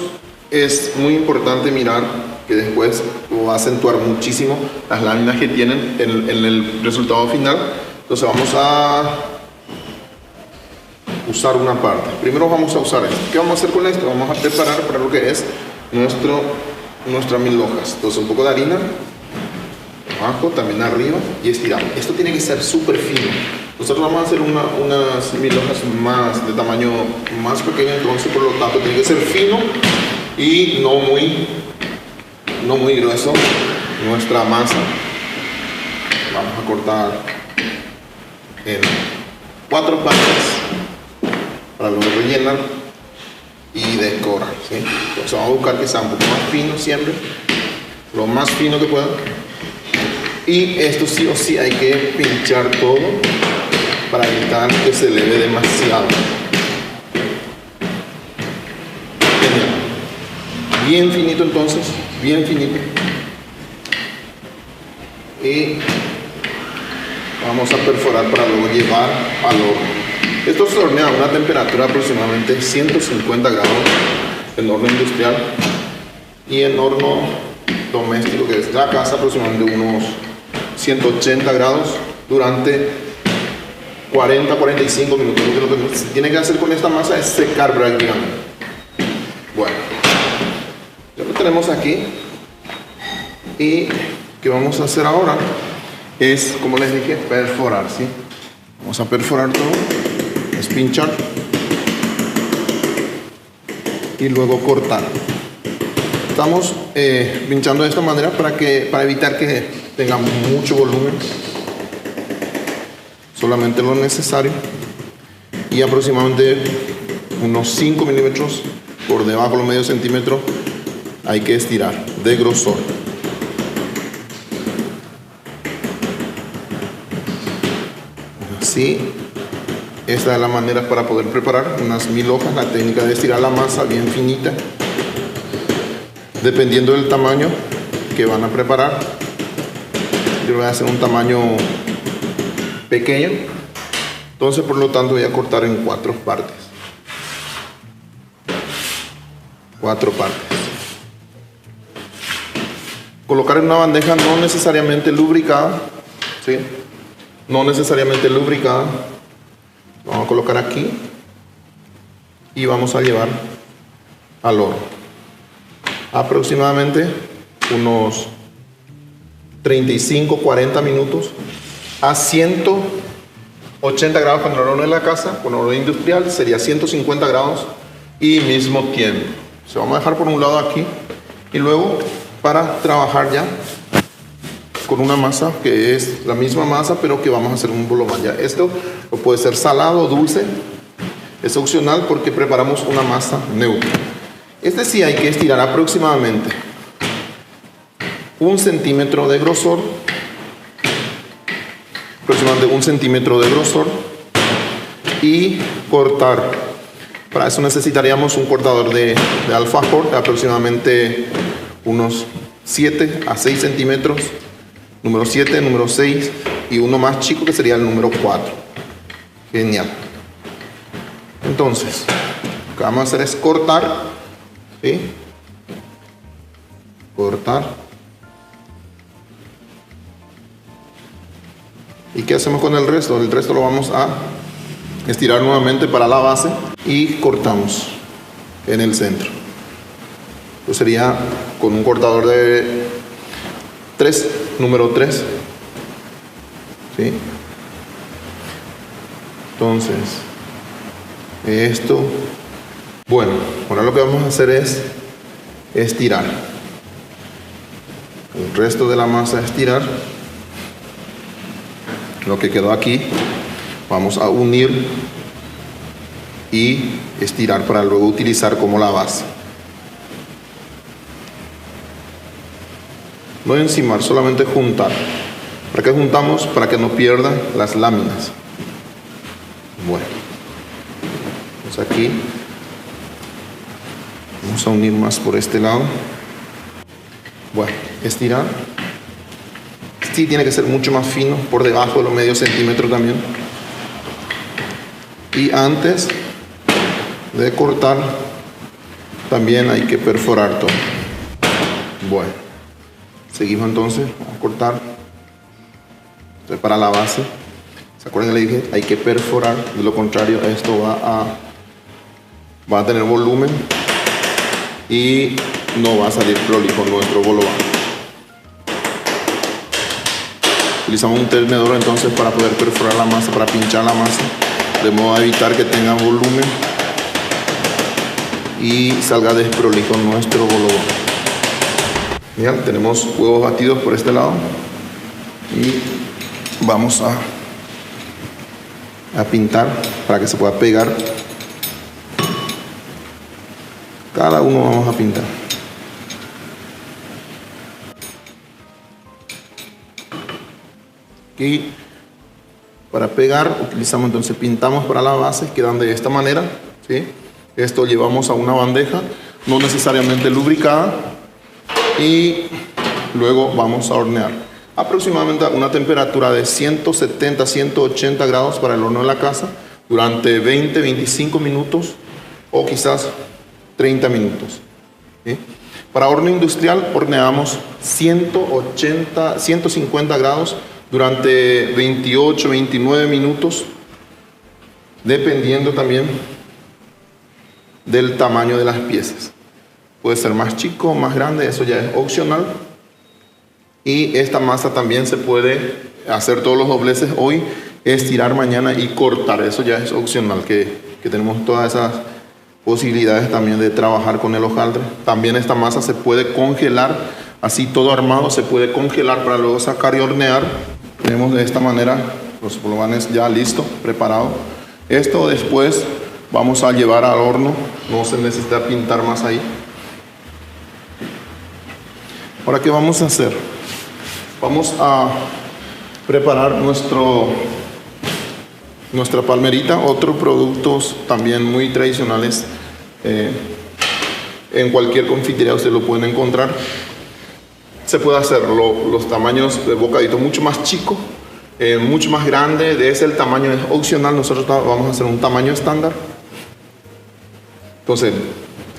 es muy importante mirar que después va a acentuar muchísimo las láminas que tienen en el resultado final. Entonces vamos a usar una parte. Primero vamos a usar esto. ¿Qué vamos a hacer con esto? Vamos a preparar para lo que es nuestras 1000 hojas. Entonces un poco de harina abajo, también arriba, y estiramos. Esto tiene que ser súper fino. Nosotros vamos a hacer unas 1000 hojas más de tamaño más pequeño, entonces por lo tanto tiene que ser fino y no muy grueso nuestra masa. Vamos a cortar en 4 partes para luego rellenar y decorar, ¿sí? Entonces vamos a buscar que sea un poco más fino siempre, lo más fino que pueda. Y esto sí o sí hay que pinchar todo para evitar que se eleve demasiado. Genial. Bien finito entonces, bien finito. Y vamos a perforar para luego llevar al horno. Esto se hornea a una temperatura aproximadamente 150 grados en horno industrial, y en horno doméstico, que es la casa, aproximadamente unos 180 grados durante 40-45 minutos. Lo que se tiene que hacer con esta masa es secar prácticamente. Bueno, ya lo tenemos aquí. Y ¿qué vamos a hacer ahora? Es, como les dije, perforar, ¿sí? Vamos a perforar todo, es pinchar y luego cortar. Estamos pinchando de esta manera para evitar que tenga mucho volumen, solamente lo necesario, y aproximadamente unos 5 milímetros por debajo, los medio centímetro, hay que estirar de grosor. Así, esta es la manera para poder preparar unas 1000 hojas, la técnica de estirar la masa bien finita, dependiendo del tamaño que van a preparar. Yo voy a hacer un tamaño pequeño. Entonces, por lo tanto, voy a cortar en 4 partes. 4 partes. Colocar en una bandeja no necesariamente lubricada, ¿sí? No necesariamente lubricada. Vamos a colocar aquí y vamos a llevar al horno. Aproximadamente unos 35-40 minutos a 180 grados con el horno de la casa. Con el horno industrial sería 150 grados y mismo tiempo. Se vamos a dejar por un lado aquí y luego para trabajar ya con una masa que es la misma masa, pero que vamos a hacer un bolobán. Ya esto puede ser salado o dulce, es opcional porque preparamos una masa neutra. Este sí hay que estirar aproximadamente 1 centímetro de grosor, aproximadamente 1 centímetro de grosor, y cortar. Para eso necesitaríamos un cortador de alfajor de aproximadamente unos 7 a 6 centímetros, número 7, número 6 y uno más chico que sería el número 4. Genial. Entonces, lo que vamos a hacer es cortar, ¿sí? Cortar. ¿Y qué hacemos con el resto? El resto lo vamos a estirar nuevamente para la base y cortamos en el centro. Esto sería con un cortador de 3, número 3, ¿sí? Entonces, esto, bueno, ahora lo que vamos a hacer es estirar el resto de la masa, estirar lo que quedó aquí. Vamos a unir y estirar para luego utilizar como la base. No encimar, solamente juntar. ¿Para qué juntamos? Para que no pierdan las láminas. Bueno, pues aquí vamos a unir más por este lado. Bueno, estirar. Sí, tiene que ser mucho más fino, por debajo de los medio centímetro también. Y antes de cortar, también hay que perforar todo. Bueno, seguimos entonces, vamos a cortar. Entonces, para la base, ¿se acuerdan que le dije? Hay que perforar, de lo contrario esto va a tener volumen y no va a salir prolijo nuestro bolobán. Utilizamos un tenedor entonces para poder perforar la masa, para pinchar la masa, de modo a evitar que tenga volumen y salga desprolijo nuestro bolobán. Bien, tenemos huevos batidos por este lado y vamos a pintar para que se pueda pegar. Cada uno vamos a pintar. Aquí para pegar utilizamos entonces, pintamos para la base, quedan de esta manera, ¿sí? Esto llevamos a una bandeja no necesariamente lubricada y luego vamos a hornear aproximadamente a una temperatura de 170 180 grados para el horno de la casa durante 20-25 minutos o quizás 30 minutos, ¿sí? Para horno industrial horneamos 150 grados durante 28-29 minutos, dependiendo también del tamaño de las piezas. Puede ser más chico o más grande, eso ya es opcional. Y esta masa también se puede hacer todos los dobleces hoy, estirar mañana y cortar, eso ya es opcional, que tenemos todas esas posibilidades también de trabajar con el hojaldre. También esta masa se puede congelar, así todo armado se puede congelar para luego sacar y hornear. Tenemos de esta manera los bolobanes ya listos, preparados. Esto después vamos a llevar al horno, no se necesita pintar más ahí. Ahora, ¿qué vamos a hacer? Vamos a preparar nuestra palmerita, otros productos también muy tradicionales. En cualquier confitería usted lo pueden encontrar. Se puede hacer los tamaños de bocadito mucho más chicos mucho más grande. De ese el tamaño es opcional, nosotros vamos a hacer un tamaño estándar. Entonces,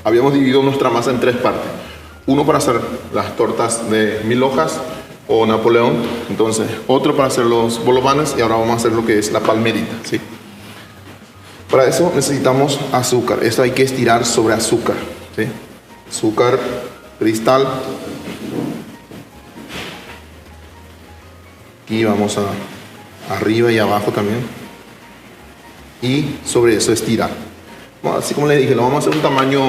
habíamos dividido nuestra masa en 3 partes. Uno para hacer las tortas de 1000 hojas o Napoleón, entonces otro para hacer los bolovanes y ahora vamos a hacer lo que es la palmerita, ¿sí? Para eso necesitamos azúcar. Esto hay que estirar sobre azúcar, ¿sí? Azúcar cristal. Aquí vamos a arriba y abajo también. Y sobre eso estirar. Bueno, así como les dije, lo vamos a hacer un tamaño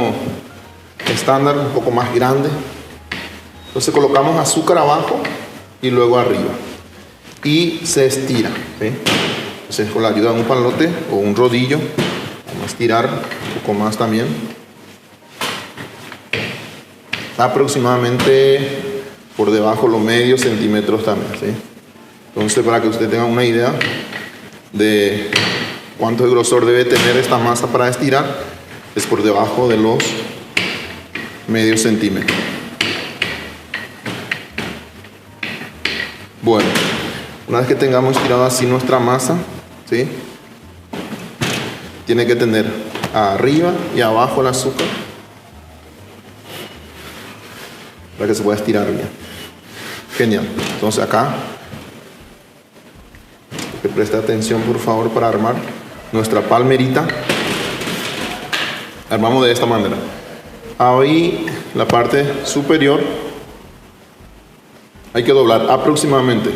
estándar, un poco más grande. Entonces colocamos azúcar abajo y luego arriba. Y se estira, ¿sí? Entonces con la ayuda de un palote o un rodillo, vamos a estirar un poco más también. Aproximadamente por debajo los medios centímetros también, ¿sí? Entonces, para que usted tenga una idea de cuánto de grosor debe tener esta masa para estirar, es por debajo de los medio centímetro. Bueno, una vez que tengamos estirado así nuestra masa, ¿sí? Tiene que tener arriba y abajo el azúcar para que se pueda estirar bien. Genial. Entonces acá, que preste atención por favor para armar nuestra palmerita. Armamos de esta manera. Ahí la parte superior hay que doblar aproximadamente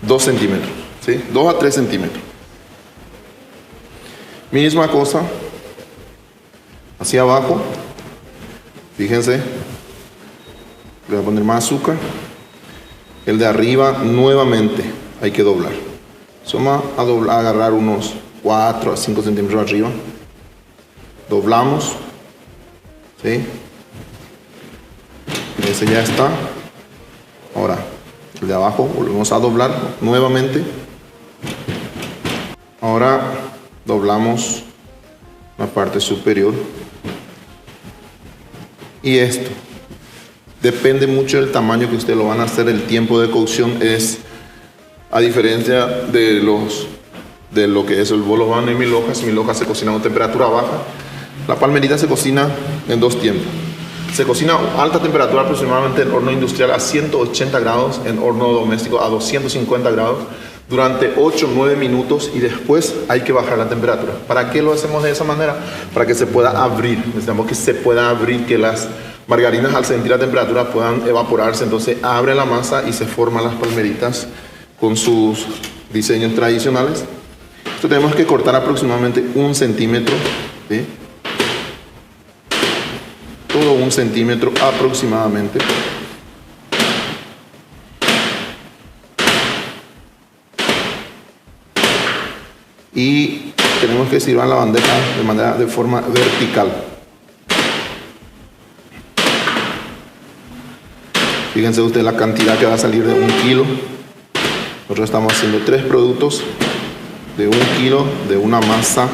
2 centímetros, ¿sí? 2 a 3 centímetros. Misma cosa hacia abajo. Fíjense, le voy a poner más azúcar. El de arriba nuevamente hay que doblar. Vamos a doblar, a agarrar unos 4 a 5 centímetros arriba. Doblamos, ¿sí? Ese ya está. Ahora, el de abajo volvemos a doblar nuevamente. Ahora doblamos la parte superior. Y esto depende mucho del tamaño que ustedes lo van a hacer. El tiempo de cocción es, a diferencia de lo que es el bolován en 1000 hojas. 1000 hojas se cocina a temperatura baja. La palmerita se cocina en 2 tiempos. Se cocina a alta temperatura, aproximadamente en horno industrial a 180 grados, en horno doméstico a 250 grados, durante 8 o 9 minutos, y después hay que bajar la temperatura. ¿Para qué lo hacemos de esa manera? Para que se pueda abrir. Necesitamos que se pueda abrir, que las margarinas al sentir la temperatura puedan evaporarse. Entonces abre la masa y se forman las palmeritas con sus diseños tradicionales. Esto tenemos que cortar aproximadamente 1 centímetro, ¿sí? Todo 1 centímetro aproximadamente. Y tenemos que sirvar la bandeja de forma vertical. Fíjense ustedes la cantidad que va a salir de 1 kilo. Nosotros estamos haciendo 3 productos de 1 kilo de una masa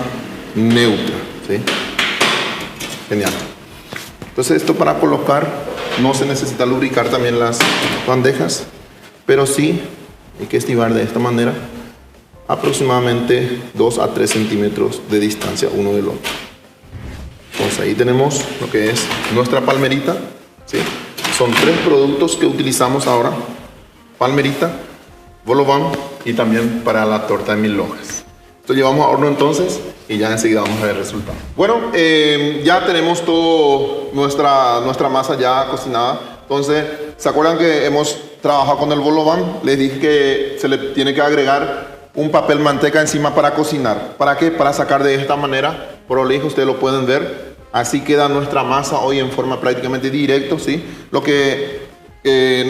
neutra, ¿sí? Genial. Entonces esto para colocar no se necesita lubricar también las bandejas, pero sí hay que estivar de esta manera aproximadamente 2 a 3 centímetros de distancia uno del otro. Entonces ahí tenemos lo que es nuestra palmerita, ¿sí? Son 3 productos que utilizamos ahora: palmerita, bolován y también para la torta de 1000 hojas. Esto llevamos a horno entonces y ya enseguida vamos a ver el resultado. Bueno, ya tenemos toda nuestra masa ya cocinada. Entonces, ¿se acuerdan que hemos trabajado con el bolován? Les dije que se le tiene que agregar un papel manteca encima para cocinar. ¿Para qué? Para sacar de esta manera prolijo, ustedes lo pueden ver. Así queda nuestra masa hoy en forma prácticamente directa, ¿sí? Lo que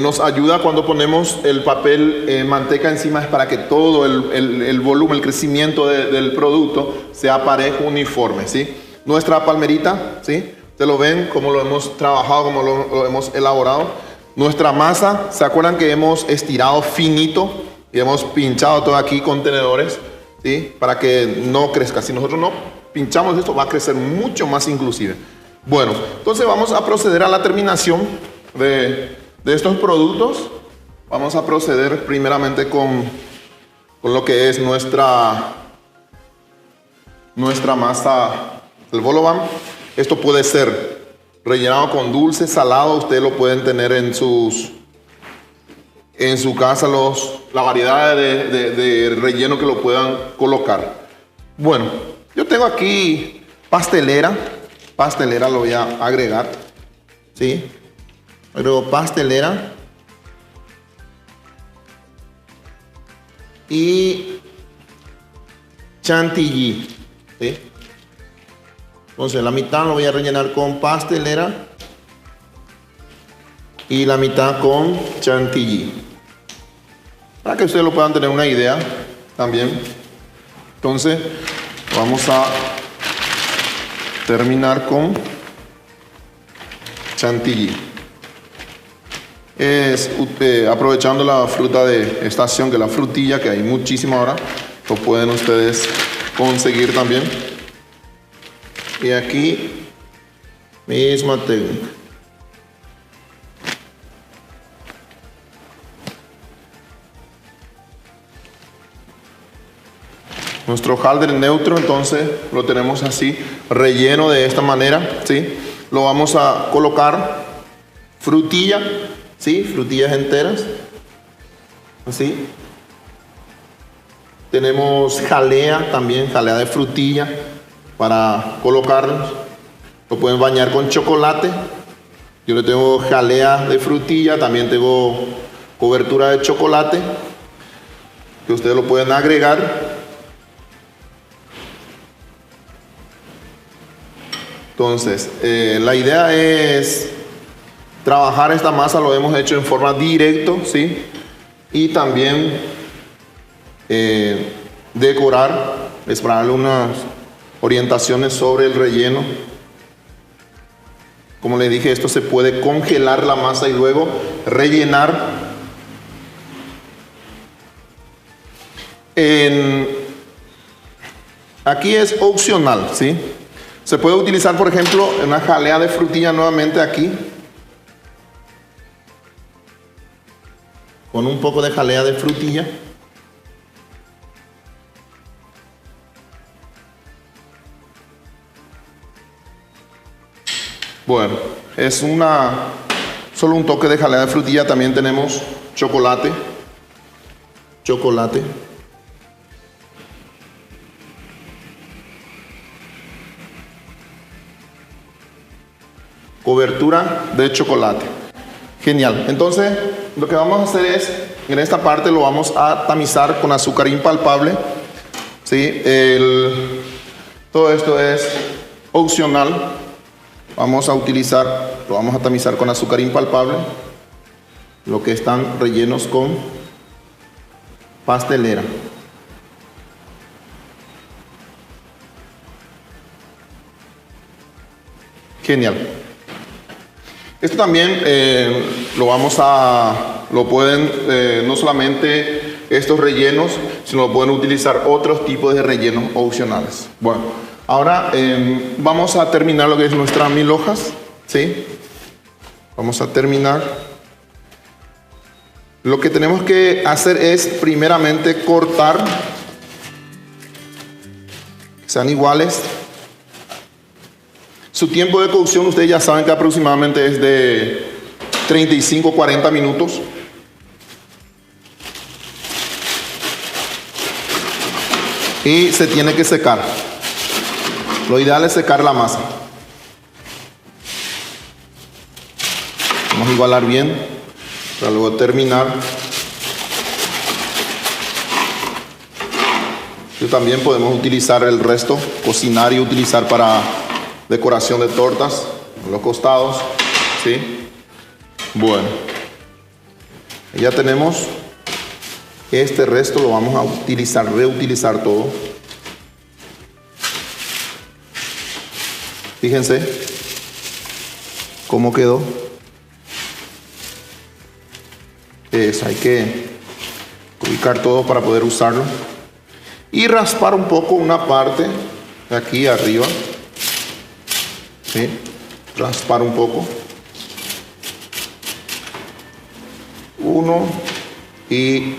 nos ayuda cuando ponemos el papel manteca encima es para que todo el volumen, el crecimiento del producto sea parejo, uniforme, ¿sí? Nuestra palmerita, ¿sí? Ustedes lo ven, cómo lo hemos trabajado, cómo lo hemos elaborado. Nuestra masa, ¿se acuerdan que hemos estirado finito y hemos pinchado todo aquí con tenedores, ¿sí? Para que no crezca. Si nosotros no pinchamos esto, va a crecer mucho más inclusive. Bueno, entonces vamos a proceder a la terminación de estos productos. Vamos a proceder primeramente con con lo que es nuestra masa, el vol au vent. Esto puede ser rellenado con dulce, salado. Ustedes lo pueden tener en su casa, la variedad de relleno que lo puedan colocar. Bueno, yo tengo aquí pastelera lo voy a agregar, ¿sí? Agrego pastelera y chantilly, ¿sí? Entonces la mitad lo voy a rellenar con pastelera y la mitad con chantilly, para que ustedes lo puedan tener una idea también. Entonces vamos a terminar con chantilly. Aprovechando la fruta de estación, que es la frutilla, que hay muchísima ahora, lo pueden ustedes conseguir también. Y aquí misma técnica. Nuestro hojaldre neutro, entonces lo tenemos así, relleno de esta manera, ¿sí? Lo vamos a colocar frutilla, ¿sí? Frutillas enteras, así. Tenemos jalea también, jalea de frutilla para colocarlos. Lo pueden bañar con chocolate. Yo le tengo jalea de frutilla, también tengo cobertura de chocolate, que ustedes lo pueden agregar. Entonces, la idea es trabajar esta masa, lo hemos hecho en forma directa, ¿sí? Y también decorar, es para darle unas orientaciones sobre el relleno. Como les dije, esto se puede congelar la masa y luego rellenar. Aquí es opcional, ¿sí? Se puede utilizar, por ejemplo, una jalea de frutilla nuevamente aquí. Con un poco de jalea de frutilla. Bueno, es solo un toque de jalea de frutilla. También tenemos chocolate. Cobertura de chocolate. Genial. Entonces, lo que vamos a hacer es, en esta parte lo vamos a tamizar con azúcar impalpable, ¿sí? Todo esto es opcional. Lo vamos a tamizar con azúcar impalpable, lo que están rellenos con pastelera. Genial. Esto también lo pueden, no solamente estos rellenos, sino lo pueden utilizar otros tipos de rellenos opcionales. Bueno, ahora vamos a terminar lo que es nuestras 1000 hojas, ¿sí? Vamos a terminar. Lo que tenemos que hacer es primeramente cortar, que sean iguales. Su tiempo de cocción, ustedes ya saben que aproximadamente es de 35-40 minutos. Y se tiene que secar. Lo ideal es secar la masa. Vamos a igualar bien para luego terminar. Y también podemos utilizar el resto, cocinar y utilizar para decoración de tortas en los costados, ¿sí? Bueno, ya tenemos este resto, lo vamos a reutilizar todo. Fíjense cómo quedó. Hay que ubicar todo para poder usarlo y raspar un poco una parte de aquí arriba. ¿Sí? Raspar un poco. Uno y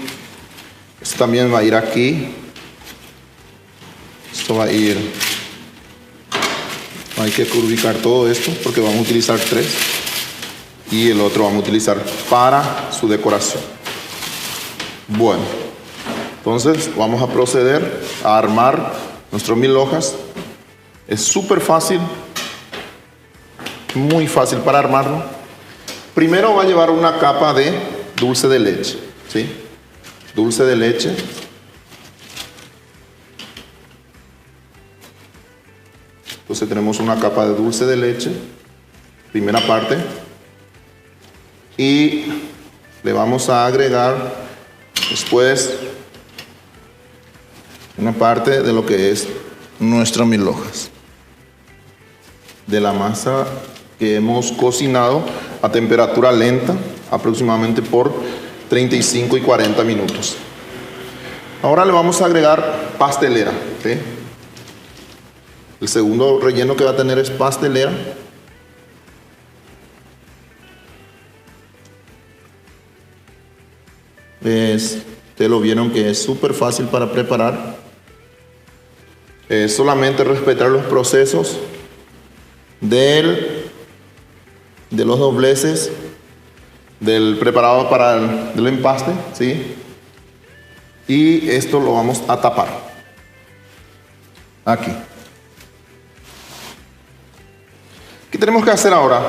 Esto también va a ir aquí. Esto va a ir. Hay que ubicar todo esto porque vamos a utilizar 3. Y el otro vamos a utilizar para su decoración. Bueno, entonces vamos a proceder a armar nuestros 1000 hojas. Es súper fácil, muy fácil para armarlo. Primero va a llevar una capa de dulce de leche, ¿sí? Dulce de leche. Entonces tenemos una capa de dulce de leche, primera parte. Y le vamos a agregar después una parte de lo que es nuestras 1000 hojas de la masa que hemos cocinado a temperatura lenta aproximadamente por 35 y 40 minutos. Ahora le vamos a agregar pastelera, ¿sí? El segundo relleno que va a tener es pastelera. Ustedes lo vieron que es súper fácil para preparar. Solamente respetar los procesos de los dobleces del preparado para el empaste, ¿sí? Y esto lo vamos a tapar aquí. ¿Qué tenemos que hacer ahora?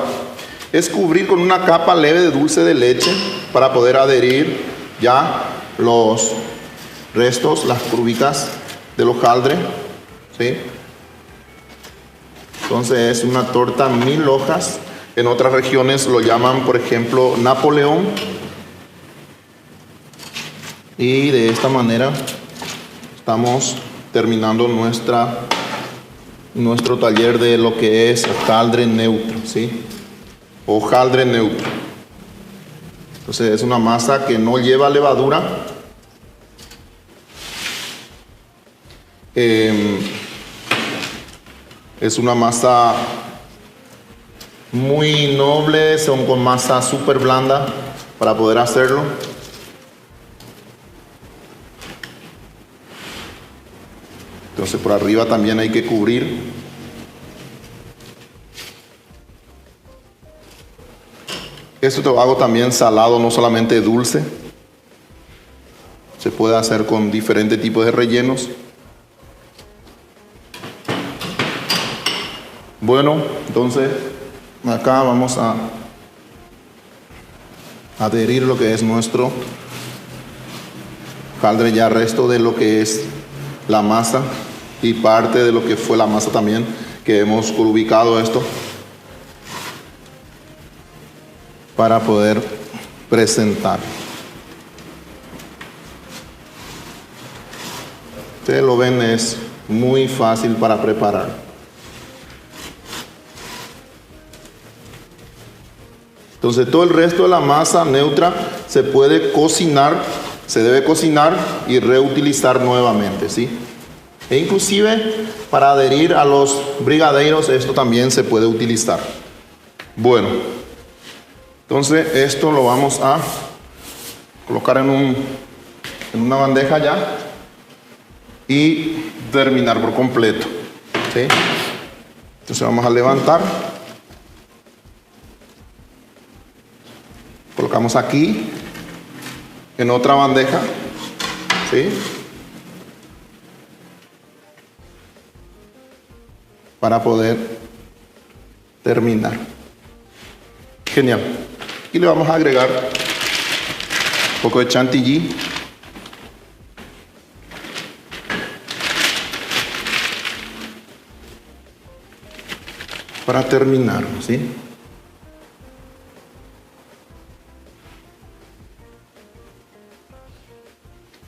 Es cubrir con una capa leve de dulce de leche para poder adherir ya los restos, las curvitas del hojaldre, ¿sí? Entonces es una torta 1000 hojas. En otras regiones lo llaman, por ejemplo, Napoleón. Y de esta manera estamos terminando nuestro taller de lo que es hojaldre neutro, ¿sí? Hojaldre neutro. Entonces es una masa que no lleva levadura. Es una masa muy noble, son con masa súper blanda para poder hacerlo. Entonces por arriba también hay que cubrir. Esto lo hago también salado, no solamente dulce. Se puede hacer con diferentes tipos de rellenos. Bueno, entonces acá vamos a adherir lo que es nuestro hojaldre, ya resto de lo que es la masa y parte de lo que fue la masa también, que hemos ubicado esto para poder presentar. Ustedes lo ven, es muy fácil para preparar. Entonces todo el resto de la masa neutra se puede cocinar, se debe cocinar y reutilizar nuevamente, ¿sí? E inclusive para adherir a los brigadeiros esto también se puede utilizar. Bueno, entonces esto lo vamos a colocar en una bandeja ya y terminar por completo, ¿sí? Entonces vamos a levantar. Colocamos aquí en otra bandeja, ¿sí? Para poder terminar. Genial. Y le vamos a agregar un poco de chantilly. Para terminar, ¿sí?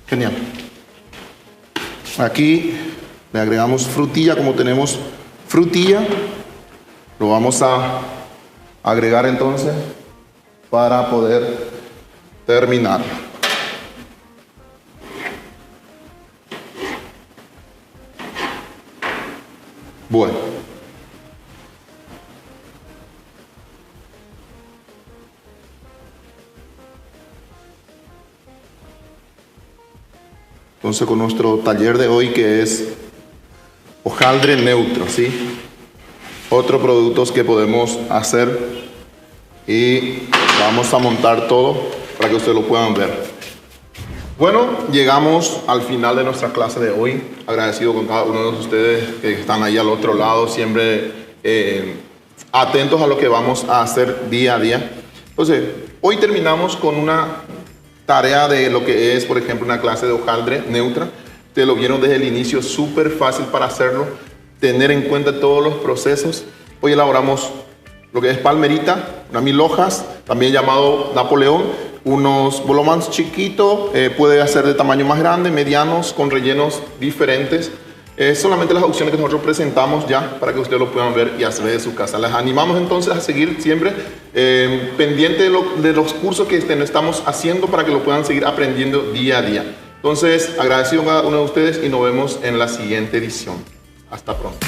Genial. Aquí le agregamos frutilla, como tenemos frutilla, lo vamos a agregar entonces para poder terminar. Bueno. Entonces con nuestro taller de hoy, que es hojaldre neutro, ¿sí? Otros productos que podemos hacer, y vamos a montar todo para que ustedes lo puedan ver. Bueno, llegamos al final de nuestra clase de hoy. Agradecido con cada uno de ustedes que están ahí al otro lado, siempre atentos a lo que vamos a hacer día a día. Entonces, hoy terminamos con una tarea de lo que es, por ejemplo, una clase de hojaldre neutra. Ustedes lo vieron desde el inicio, súper fácil para hacerlo, tener en cuenta todos los procesos. Hoy elaboramos lo que es palmerita, unas 1000 hojas, también llamado Napoleón, unos bolomans chiquitos, puede hacer de tamaño más grande, medianos, con rellenos diferentes. Solamente las opciones que nosotros presentamos ya para que ustedes lo puedan ver y hacer de su casa. Les animamos entonces a seguir siempre pendiente de los cursos que estamos haciendo para que lo puedan seguir aprendiendo día a día. Entonces, agradecido a cada uno de ustedes y nos vemos en la siguiente edición. Hasta pronto.